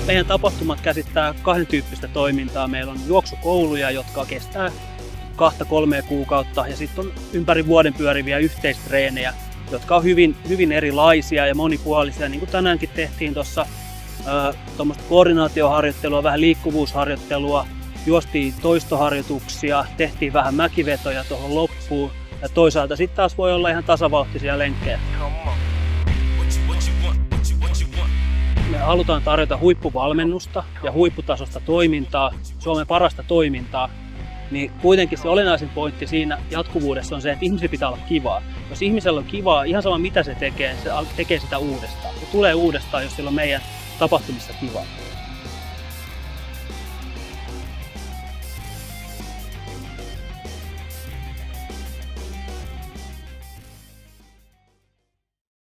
Meidän tapahtumat käsittää kahden tyyppistä toimintaa. Meillä on juoksukouluja, jotka kestää 2-3 kuukautta, ja sitten on ympäri vuoden pyöriviä yhteistreenejä, jotka on hyvin erilaisia ja monipuolisia. Niin kuin tänäänkin tehtiin tuossa tuommoista koordinaatioharjoittelua, vähän liikkuvuusharjoittelua, juostiin toistoharjoituksia, tehtiin vähän mäkivetoja tuohon loppuun, ja toisaalta sitten taas voi olla ihan tasavauhtisia lenkkejä. Me halutaan tarjota huippuvalmennusta ja huipputasosta toimintaa, Suomen parasta toimintaa, niin kuitenkin se olennaisin pointti siinä jatkuvuudessa on se, että ihmisillä pitää olla kivaa. Jos ihmisellä on kivaa, ihan sama mitä se tekee sitä uudestaan. Se tulee uudestaan, jos sillä on meidän tapahtumissa kivaa.